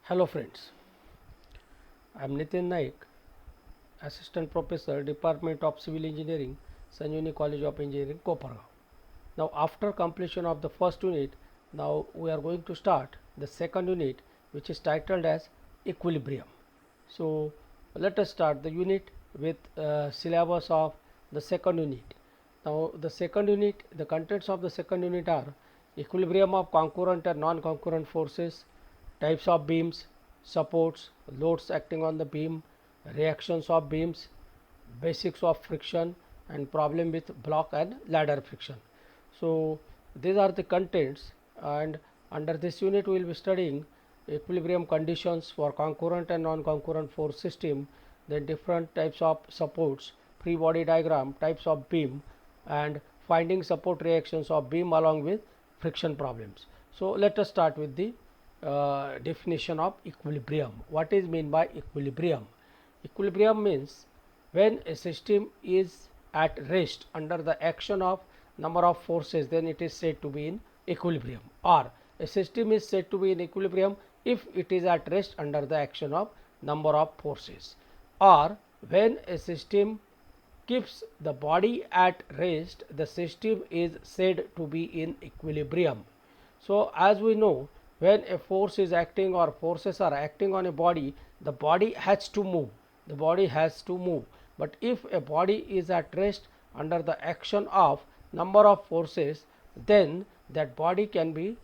Hello friends, I am Nitin Naik, Assistant Professor, Department of Civil Engineering, Sanjivani College of Engineering, Kopargaon. Now after completion of the first unit, now we are going to start the second unit, which is titled as Equilibrium. So let us start the unit with syllabus of the second unit. Now the second unit, the contents of the second unit are equilibrium of concurrent and non-concurrent forces, types of beams, supports, loads acting on the beam, reactions of beams, basics of friction, and problem with block and ladder friction. So these are the contents, and under this unit we will be studying equilibrium conditions for concurrent and non-concurrent force system, then different types of supports, free body diagram, types of beam, and finding support reactions of beam along with friction problems. So let us start with the definition of equilibrium. What is meant by equilibrium? Equilibrium means when a system is at rest under the action of number of forces, then it is said to be in equilibrium, or a system is said to be in equilibrium if it is at rest under the action of number of forces, or when a system keeps the body at rest, the system is said to be in equilibrium. So as we know, when a force is acting or forces are acting on a body, the body has to move. The body has to move. But if a body is at rest under the action of number of forces, then that body can be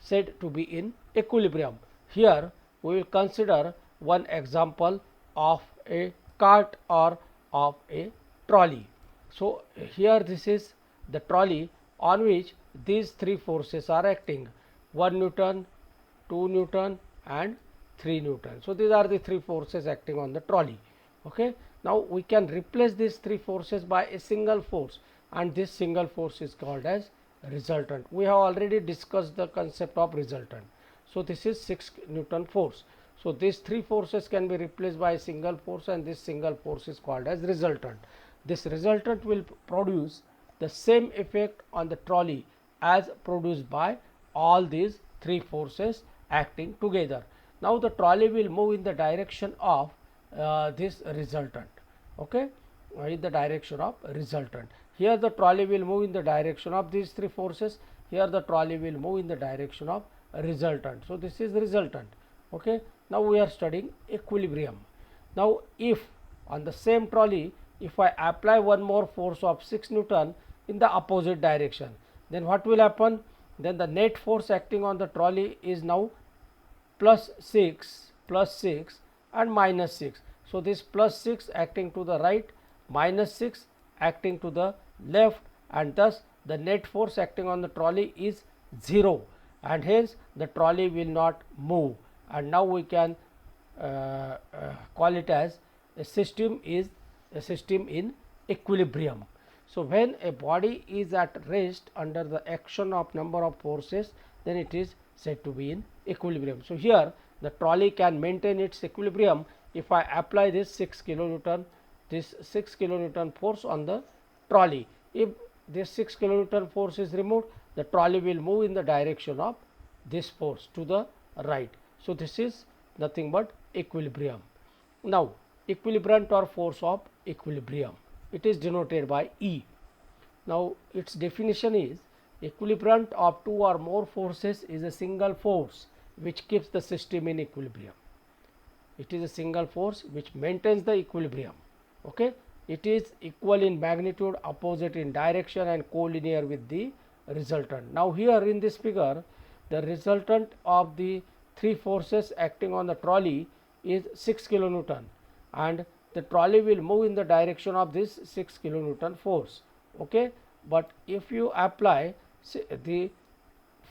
said to be in equilibrium. Here we will consider one example of a cart or of a trolley. So here this is the trolley on which these three forces are acting: 1 Newton, 2 Newton and 3 Newton. So these are the three forces acting on the trolley. Okay. Now we can replace these three forces by a single force, and this single force is called as resultant. We have already discussed the concept of resultant. So this is 6 Newton force. So these three forces can be replaced by a single force, and this single force is called as resultant. This resultant will produce the same effect on the trolley as produced by all these three forces acting together. Now the trolley will move in the direction of this resultant. Okay, in the direction of resultant. Here the trolley will move in the direction of these three forces. Here the trolley will move in the direction of resultant. So this is resultant. Okay. Now we are studying equilibrium. Now if on the same trolley, if I apply one more force of 6 Newton in the opposite direction, then what will happen? Then the net force acting on the trolley is now plus 6 and minus 6. So this plus 6 acting to the right, minus 6 acting to the left, and thus the net force acting on the trolley is 0, and hence the trolley will not move. And now we can call it as a system in equilibrium. So when a body is at rest under the action of number of forces, then it is said to be in equilibrium. So here the trolley can maintain its equilibrium if I apply this 6 kilonewton, this 6 kilonewton force on the trolley. If this 6 kilonewton force is removed, the trolley will move in the direction of this force to the right. So this is nothing but equilibrium. Now equilibrant or force of equilibrium, it is denoted by E. Now its definition is equilibrant of two or more forces is a single force which keeps the system in equilibrium. It is a single force which maintains the equilibrium. Okay. It is equal in magnitude, opposite in direction, and collinear with the resultant. Now here in this figure, the resultant of the three forces acting on the trolley is 6 kilonewton, and the trolley will move in the direction of this 6 kilonewton force. Okay. But if you apply the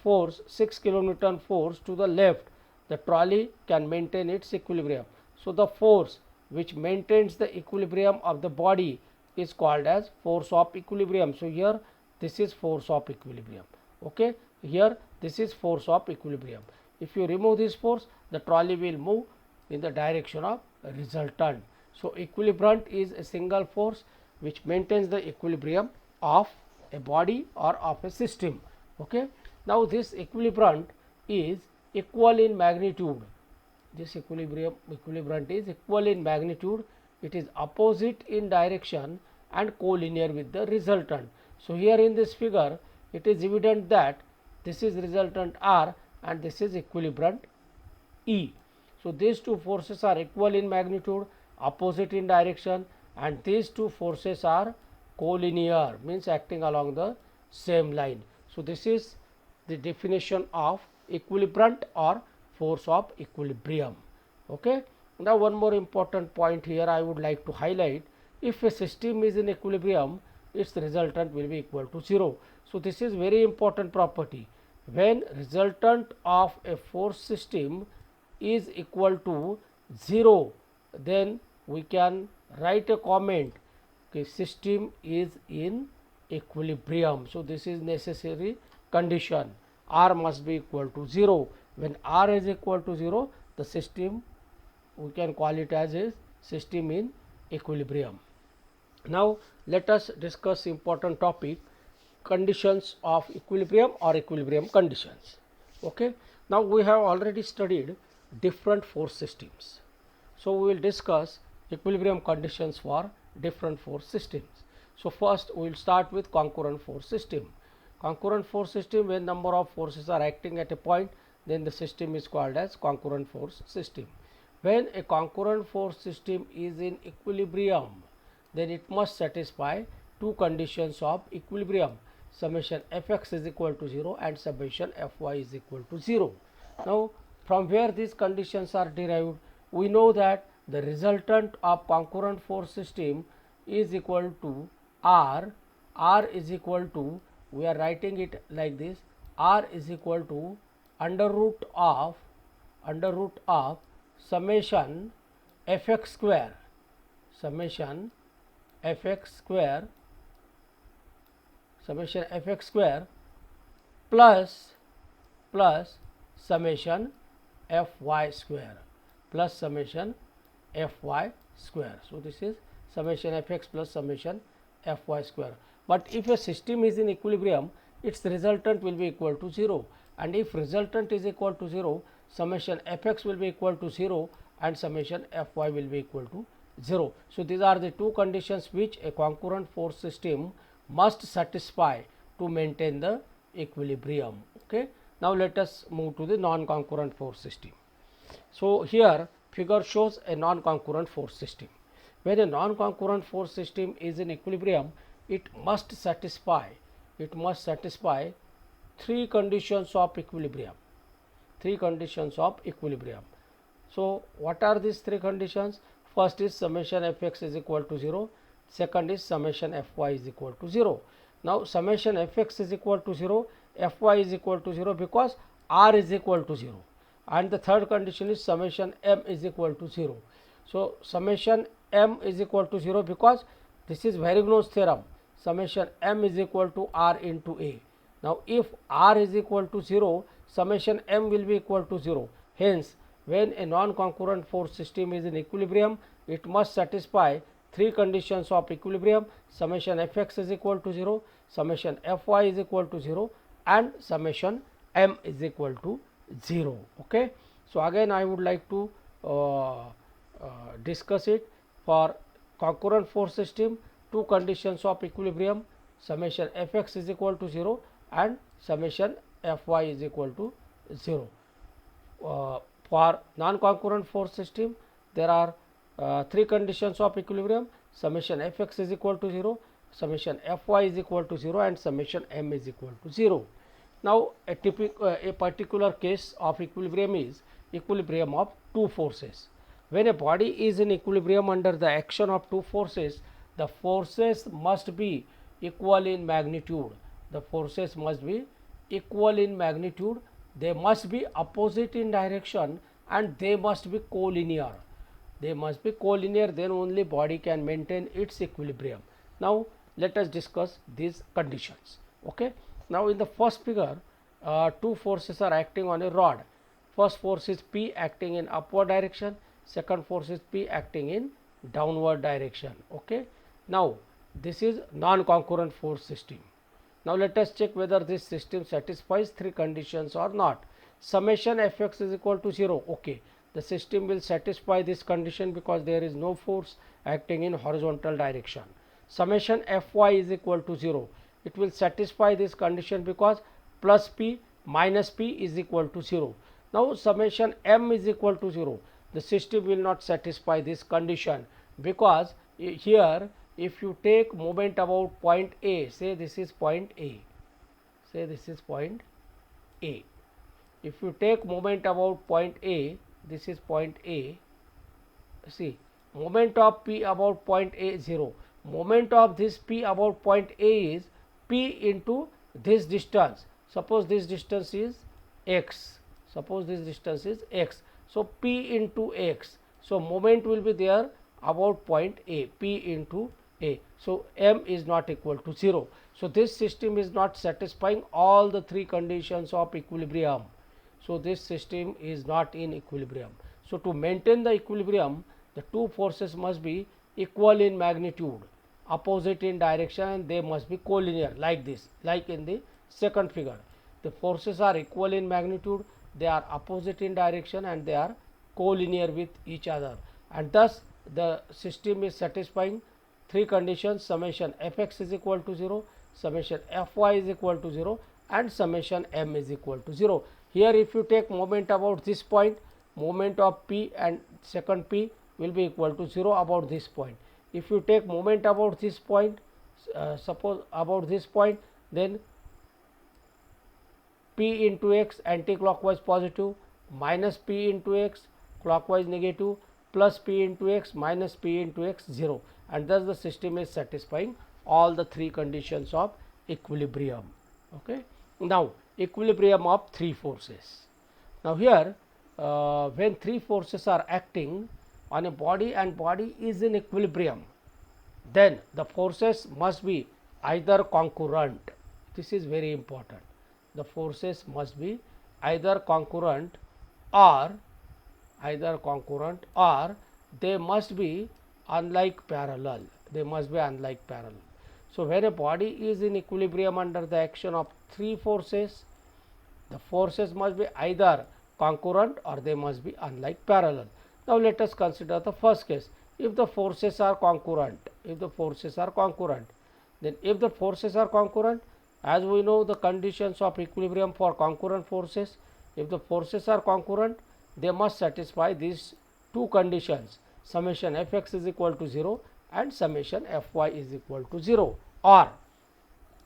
force 6 kilonewton force to the left, the trolley can maintain its equilibrium. So the force which maintains the equilibrium of the body is called as force of equilibrium. So here this is force of equilibrium. Okay. Here this is force of equilibrium. If you remove this force, the trolley will move in the direction of resultant. So equilibrant is a single force which maintains the equilibrium of a body or of a system. Okay. Now this equilibrant is equal in magnitude. this equilibrant is equal in magnitude, it is opposite in direction and collinear with the resultant. So here in this figure it is evident that this is resultant R and this is equilibrant E. So these two forces are equal in magnitude, opposite in direction, and these two forces are collinear, means acting along the same line. So this is the definition of equilibrant or force of equilibrium. Okay. Now one more important point here I would like to highlight: if a system is in equilibrium, its resultant will be equal to 0. So this is very important property. When resultant of a force system is equal to 0, then we can write a comment, okay, system is in equilibrium. So this is necessary condition, R must be equal to 0. When R is equal to 0, the system, we can call it as a system in equilibrium. Now let us discuss important topic, conditions of equilibrium or equilibrium conditions. Okay. Now we have already studied different force systems. So we will discuss equilibrium conditions for different force systems. So first we will start with concurrent force system. Concurrent force system, when number of forces are acting at a point, then the system is called as concurrent force system. When a concurrent force system is in equilibrium, then it must satisfy two conditions of equilibrium: summation fx is equal to 0 and summation fy is equal to 0. Now from where these conditions are derived, we know that the resultant of concurrent force system is equal to R. R is equal to, we are writing it like this, R is equal to under root of summation fx square, summation fx square plus summation fy square plus summation fy square. So this is summation fx plus summation fy square. But if a system is in equilibrium, its resultant will be equal to 0, and if resultant is equal to 0, summation fx will be equal to 0 and summation fy will be equal to 0. So these are the two conditions which a concurrent force system must satisfy to maintain the equilibrium. Okay. Now let us move to the non-concurrent force system. So here figure shows a non-concurrent force system. When a non-concurrent force system is in equilibrium, it must satisfy three conditions of equilibrium. So what are these three conditions? First is summation fx is equal to 0. Second is summation fy is equal to 0. Now summation fx is equal to 0, fy is equal to 0 because R is equal to 0. And the third condition is summation m is equal to 0. So summation m is equal to 0 because this is Varigno's theorem, summation m is equal to R into A. Now if R is equal to 0, summation m will be equal to 0. Hence when a non-concurrent force system is in equilibrium, it must satisfy three conditions of equilibrium: summation fx is equal to 0, summation fy is equal to 0 and summation m is equal to 0. Okay. So again I would like to discuss it. For concurrent force system, two conditions of equilibrium: summation fx is equal to 0 and summation fy is equal to 0. For non-concurrent force system, there are three conditions of equilibrium: summation fx is equal to 0, summation fy is equal to 0 and summation m is equal to 0. Now a particular case of equilibrium is equilibrium of two forces. When a body is in equilibrium under the action of two forces, the forces must be equal in magnitude. The forces must be equal in magnitude, they must be opposite in direction and they must be collinear. Then only body can maintain its equilibrium. Now let us discuss these conditions. Okay. Now in the first figure, two forces are acting on a rod. First force is P acting in upward direction, second force is P acting in downward direction. Okay. Now this is non-concurrent force system. Now let us check whether this system satisfies three conditions or not. Summation fx is equal to 0. Okay. the system will satisfy this condition because there is no force acting in horizontal direction. Summation Fy is equal to 0. It will satisfy this condition because plus P minus P is equal to 0. Now summation M is equal to 0. The system will not satisfy this condition because here if you take moment about point A, say this is point A, say this is point A. If you take moment about point A, this is point A, see moment of P about point A 0. Moment of this P about point A is P into this distance. Suppose this distance is x. Suppose this distance is x. So P into x. So moment will be there about point A, P into A. So M is not equal to 0. So this system is not satisfying all the three conditions of equilibrium. So this system is not in equilibrium. So to maintain the equilibrium, the two forces must be equal in magnitude, opposite in direction, and they must be collinear like this, like in the second figure. The forces are equal in magnitude, they are opposite in direction, and they are collinear with each other, and thus the system is satisfying three conditions: summation Fx is equal to 0, summation Fy is equal to 0, and summation M is equal to 0. Here if you take moment about this point, moment of P and second P will be equal to 0 about this point. If you take moment about this point, suppose about this point, then P into x anti-clockwise positive, minus P into x clockwise negative, plus P into x minus P into x 0, and thus the system is satisfying all the three conditions of equilibrium. Okay. Now equilibrium of three forces. Now here when three forces are acting on a body and body is in equilibrium, then the forces must be either concurrent. This is very important. The forces must be either concurrent or they must be unlike parallel. They must be unlike parallel. So when a body is in equilibrium under the action of three forces, the forces must be either concurrent or they must be unlike parallel. Now let us consider the first case. If the forces are concurrent, then if the forces are concurrent, as we know the conditions of equilibrium for concurrent forces, if the forces are concurrent, they must satisfy these two conditions: summation Fx is equal to 0 and summation Fy is equal to 0, or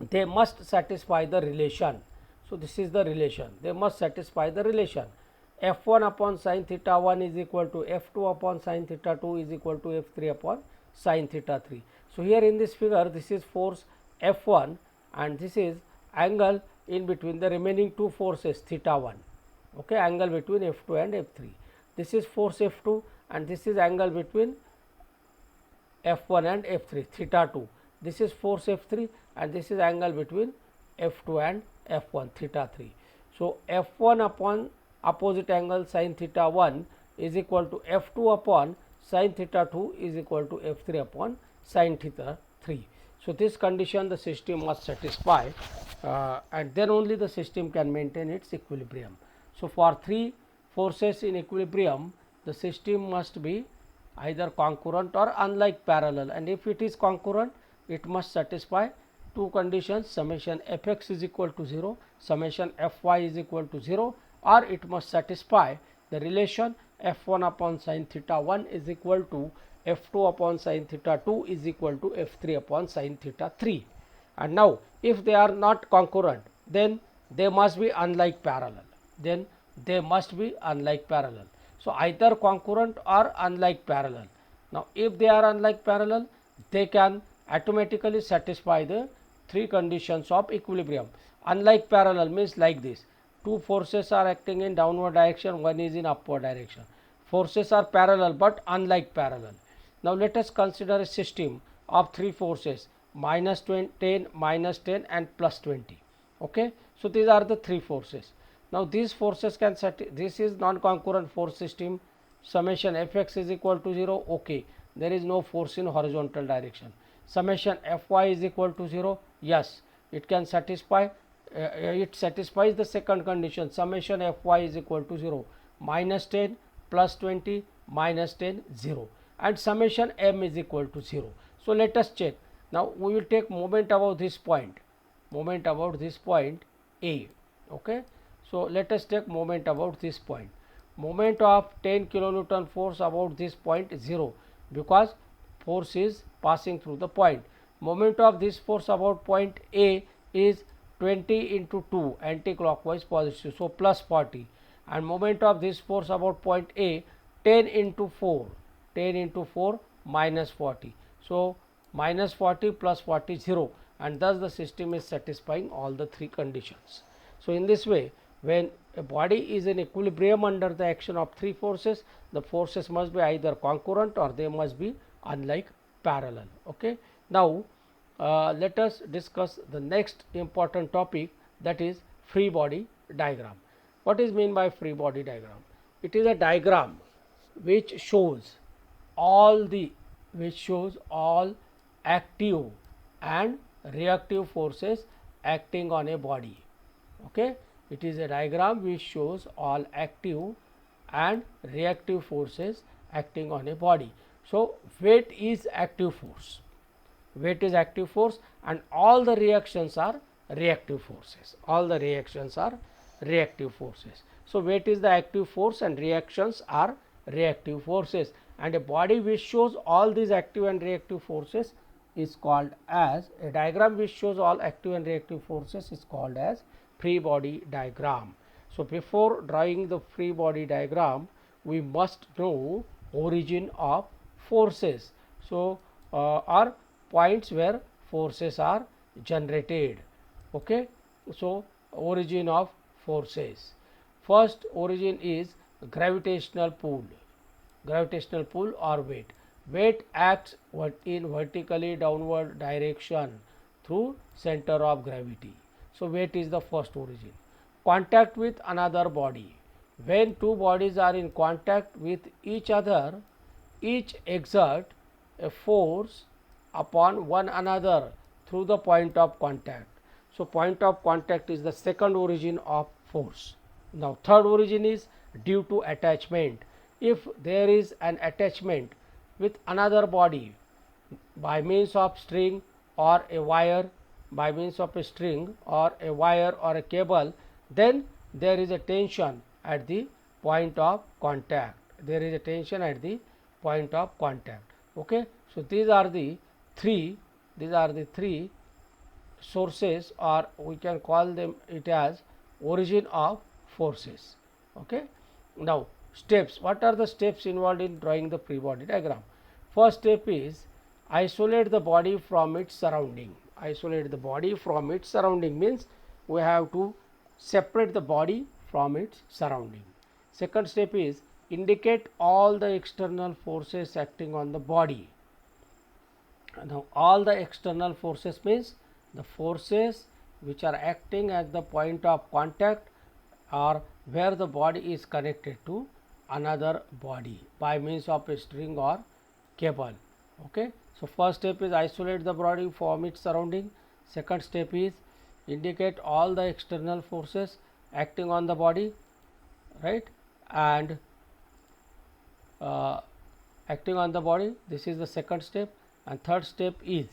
they must satisfy the relation. So this is the relation. They must satisfy the relation. F1 upon sin theta 1 is equal to F2 upon sin theta 2 is equal to F3 upon sin theta 3. So here in this figure, this is force F1 and this is angle in between the remaining two forces theta 1. Okay, angle between F2 and F3. This is force F2 and this is angle between F1 and F3 theta 2. This is force F3 and this is angle between F2 and F1 theta 3. So F1 upon opposite angle sin theta 1 is equal to F2 upon sin theta 2 is equal to F3 upon sin theta 3. So this condition the system must satisfy and then only the system can maintain its equilibrium. So for three forces in equilibrium, the system must be either concurrent or unlike parallel, and if it is concurrent, it must satisfy two conditions: summation Fx is equal to 0, summation Fy is equal to 0, or it must satisfy the relation F1 upon sin theta 1 is equal to F2 upon sin theta 2 is equal to F3 upon sin theta 3. And now if they are not concurrent, then they must be unlike parallel. So either concurrent or unlike parallel. Now if they are unlike parallel, they can automatically satisfy the three conditions of equilibrium. Unlike parallel means like this: two forces are acting in downward direction, one is in upward direction. Forces are parallel but unlike parallel. Now let us consider a system of three forces: minus 10, minus 10 and plus 20. Okay, so these are the three forces. Now these forces can this is non-concurrent force system. Summation Fx is equal to 0. Okay, there is no force in horizontal direction. Summation Fy is equal to 0. Yes, it can satisfy. It satisfies the second condition. Summation Fy is equal to 0. Minus 10 plus 20 minus 10 0, and summation m is equal to 0. So let us check. Now we will take moment about this point, moment about this point A. Okay. So let us take moment about this point. Moment of 10 kilonewton force about this point 0, because force is passing through the point. Moment of this force about point A is 20 into 2 anti-clockwise positive, so plus 40, and moment of this force about point A 10 into 4, 10 into 4 minus 40, so minus 40 plus 40 0, and thus the system is satisfying all the three conditions. So in this way, when a body is in equilibrium under the action of three forces, the forces must be either concurrent or they must be unlike parallel. Okay. Now let us discuss the next important topic, that is free body diagram. What is meant by free body diagram? It is a diagram which shows all active and reactive forces acting on a body. Okay. It is a diagram which shows all active and reactive forces acting on a body. So weight is active force, weight is active force, and all the reactions are reactive forces, all the reactions are reactive forces. So weight is the active force and reactions are reactive forces, and a body which shows all these active and reactive forces is called as, a diagram which shows all active and reactive forces is called as free body diagram. So before drawing the free body diagram, we must know origin of forces. So are points where forces are generated. Okay. So origin of forces. First origin is gravitational pull, gravitational pull or weight. Weight acts in vertically downward direction through center of gravity. So weight is the first origin. Contact with another body. When two bodies are in contact with each other, each exert a force upon one another through the point of contact. So point of contact is the second origin of force. Now third origin is due to attachment. If there is an attachment with another body by means of string or a wire, by means of a string or a wire or a cable, then there is a tension at the point of contact, there is a tension at the point of contact. Okay. So these are the three sources, or we can call them it as origin of forces. Okay. Now steps, what are the steps involved in drawing the free body diagram? First step is isolate the body from its surrounding. Isolate the body from its surrounding means we have to separate the body from its surrounding. Second step is indicate all the external forces acting on the body. Now all the external forces means the forces which are acting at the point of contact or where the body is connected to another body by means of a string or cable. Okay. So first step is isolate the body from its surrounding. Second step is indicate all the external forces acting on the body, right, and acting on the body. This is the second step. And third step is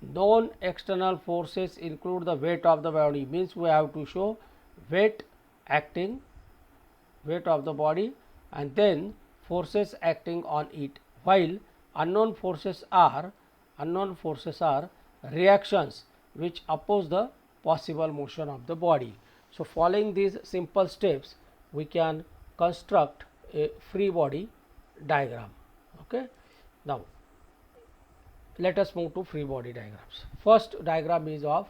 known external forces include the weight of the body, means we have to show weight acting, weight of the body, and then forces acting on it, while unknown forces are reactions which oppose the possible motion of the body. So following these simple steps, we can construct a free body diagram. Okay. Now let us move to free body diagrams. First diagram is of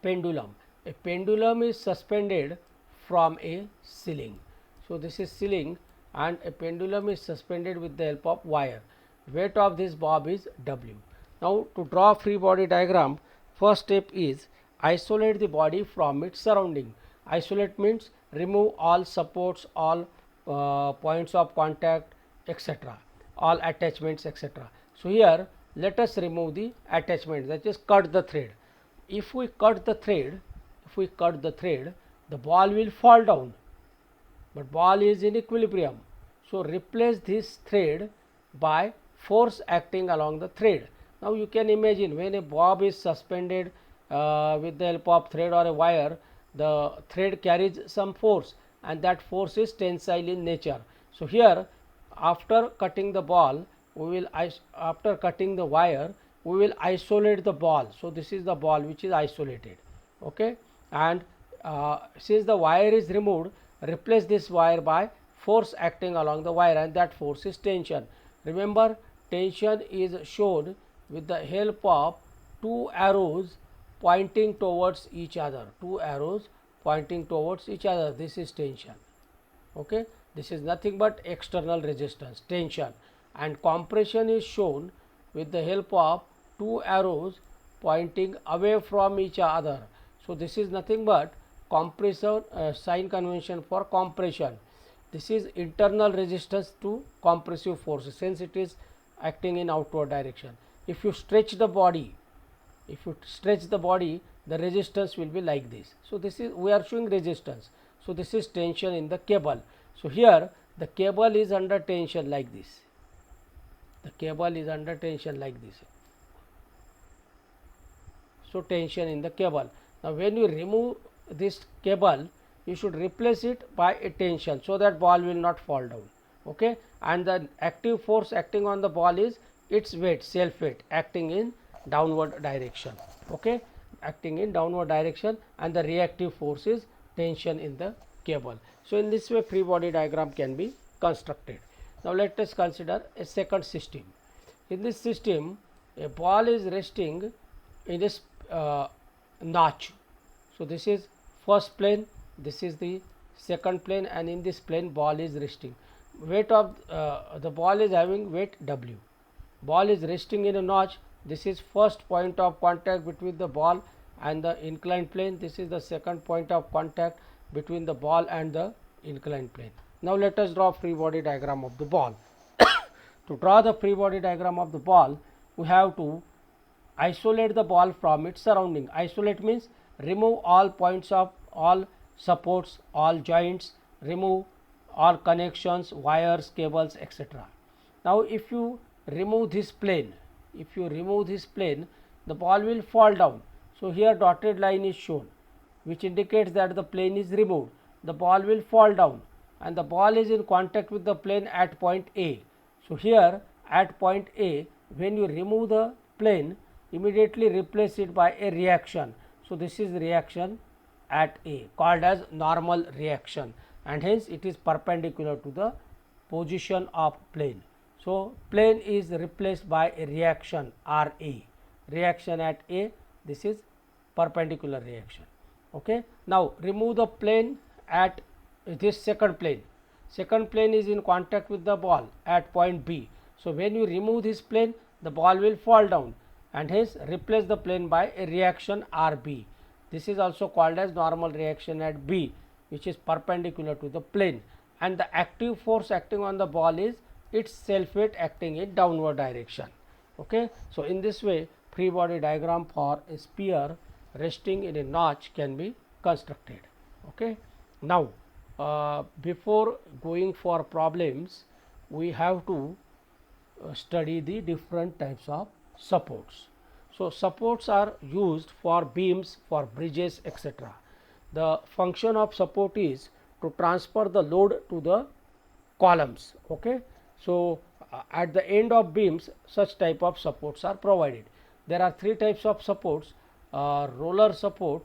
pendulum. A pendulum is suspended from a ceiling. So this is ceiling and a pendulum is suspended with the help of wire. Weight of this bob is W. Now to draw free body diagram, first step is isolate the body from its surrounding. Isolate means remove all supports, all points of contact, etc., all attachments, etc. So here let us remove the attachment, that is cut the thread. If we cut the thread if we cut the thread, the ball will fall down, but ball is in equilibrium. So replace this thread by force acting along the thread. Now you can imagine when a bob is suspended with the help of thread or a wire, the thread carries some force, and that force is tensile in nature. So here, after cutting the ball, after cutting the wire, we will isolate the ball. So this is the ball which is isolated, okay, and since the wire is removed, replace this wire by force acting along the wire, and that force is tension. Remember, tension is shown with the help of two arrows pointing towards each other. Two arrows pointing towards each other. This is tension. Okay, this is nothing but external resistance, tension, and compression is shown with the help of two arrows pointing away from each other. So this is nothing but compression, sign convention for compression. This is internal resistance to compressive forces, since it is acting in outward direction. If you stretch the body, the resistance will be like this. So this is, we are showing resistance. So this is tension in the cable. So here the cable is under tension like this. The cable is under tension like this. So tension in the cable. Now when you remove this cable, you should replace it by a tension, so that ball will not fall down. Okay, and the active force acting on the ball is its weight, self weight, acting in downward direction. Okay, acting in downward direction, and the reactive force is tension in the cable. So in this way, free body diagram can be constructed. Now let us consider a second system. In this system, a ball is resting in this notch. So this is first plane, this is the second plane, and in this plane ball is resting. Weight of the ball is having weight W. Ball is resting in a notch. This is first point of contact between the ball and the inclined plane. This is the second point of contact between the ball and the inclined plane. Now let us draw free body diagram of the ball. To draw the free body diagram of the ball, we have to isolate the ball from its surrounding. Isolate means remove all points of all supports, all joints, remove all connections, wires, cables, etc. Now if you remove this plane, the ball will fall down. So here dotted line is shown, which indicates that the plane is removed. The ball will fall down, and the ball is in contact with the plane at point A. So here at point A, when you remove the plane, immediately replace it by a reaction. So this is reaction at A, called as normal reaction, and hence it is perpendicular to the position of plane. So plane is replaced by a reaction RA, reaction at A. This is perpendicular reaction. Okay. Now remove the plane at this second plane. Second plane is in contact with the ball at point B. So when you remove this plane, the ball will fall down, and hence replace the plane by a reaction RB. This is also called as normal reaction at B, which is perpendicular to the plane, and the active force acting on the ball is its self weight acting in downward direction. Okay. So in this way, free body diagram for a sphere resting in a notch can be constructed. Okay. Now before going for problems, we have to study the different types of supports. So supports are used for beams, for bridges, etc. The function of support is to transfer the load to the columns. Okay. So at the end of beams, such type of supports are provided. There are three types of supports: roller support,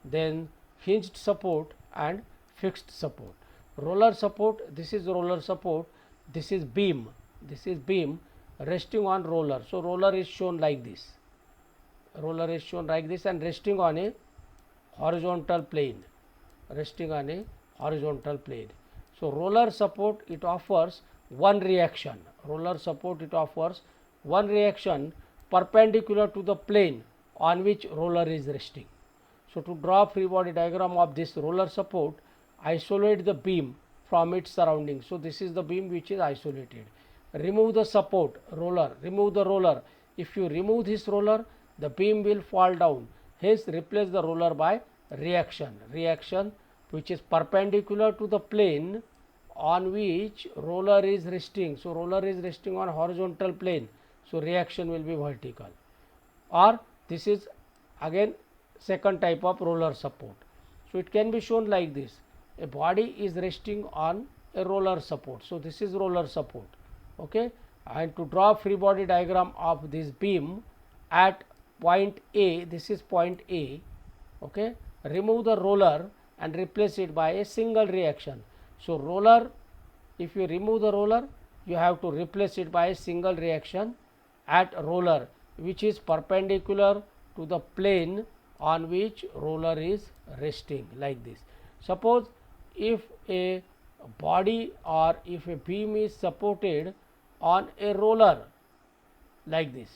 then hinged support, and fixed support. Roller support, this is roller support, this is beam resting on roller. So roller is shown like this, and resting on a horizontal plane, So roller support, it offers one reaction, perpendicular to the plane on which roller is resting. So to draw free body diagram of this roller support, isolate the beam from its surroundings. So this is the beam which is isolated. Remove the support, remove the roller. If you remove this roller, the beam will fall down. Hence replace the roller by reaction which is perpendicular to the plane on which roller is resting. So, roller is resting on horizontal plane. So, reaction will be vertical, or this is again second type of roller support. So, it can be shown like this: a body is resting on a roller support. So, this is roller support. Okay. And to draw free body diagram of this beam at point A, this is point A. Okay. Remove the roller and replace it by a single reaction. So, roller, if you remove the roller, you have to replace it by a single reaction at roller which is perpendicular to the plane on which roller is resting, like this. Suppose if a body or if a beam is supported on a roller like this,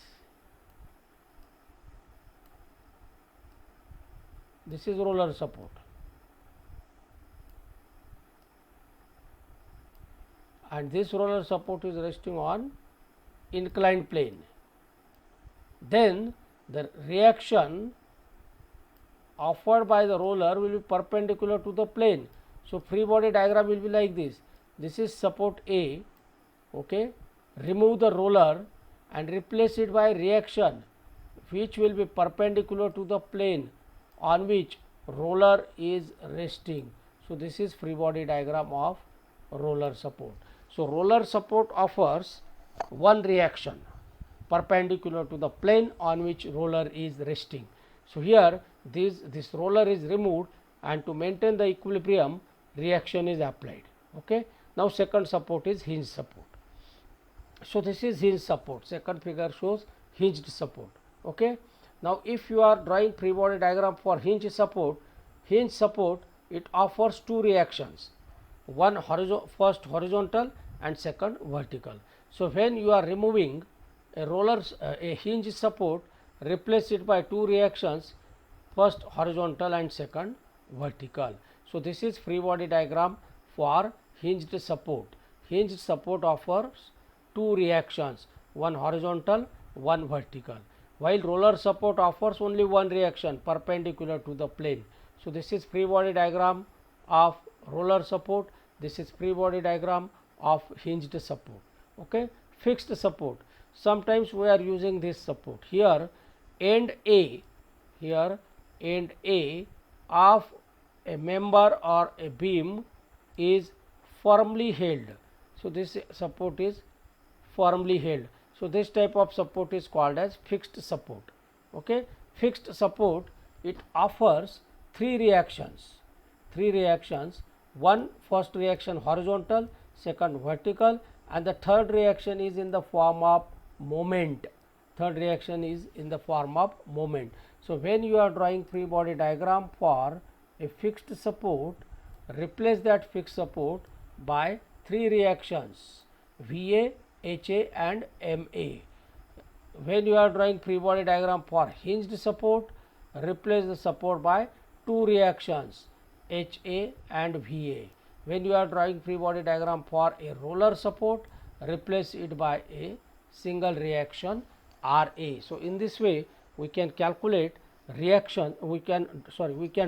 this is roller support, and this roller support is resting on inclined plane, then the reaction offered by the roller will be perpendicular to the plane. So, free body diagram will be like this. This is support A. Okay. Remove the roller and replace it by reaction which will be perpendicular to the plane on which roller is resting. So, this is free body diagram of roller support. So, roller support offers one reaction perpendicular to the plane on which roller is resting. So, here this roller is removed, and to maintain the equilibrium reaction is applied. Okay. Now, second support is hinge support. So, this is hinge support. Second figure shows hinged support. Okay. Now, if you are drawing free body diagram for hinge support it offers two reactions, one first horizontal and second vertical. So, when you are removing a hinge support, replace it by two reactions, first horizontal and second vertical. So, this is free body diagram for hinged support. Hinged support offers two reactions, one horizontal, one vertical, while roller support offers only one reaction perpendicular to the plane. So, this is free body diagram of roller support, this is free body diagram of hinged support. Okay. Fixed support, sometimes we are using this support. Here end A of a member or a beam is firmly held. So, this support is firmly held. So, this type of support is called as fixed support. Okay. Fixed support, it offers three reactions, one first reaction horizontal, second vertical, and the third reaction is in the form of moment. So, when you are drawing free body diagram for a fixed support, replace that fixed support by three reactions, VA, HA and MA. When you are drawing free body diagram for hinged support, replace the support by two reactions, HA and VA. When you are drawing free body diagram for a roller support, replace it by a single reaction, RA. So, in this way we can calculate reaction, we can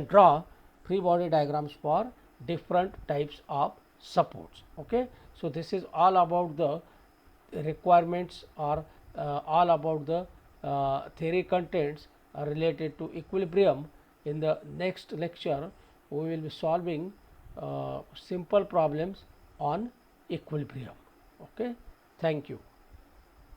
draw free body diagrams for different types of supports. Okay. So, this is all about the requirements or all about the theory contents related to equilibrium. In the next lecture we will be solving simple problems on equilibrium. Okay. Thank you.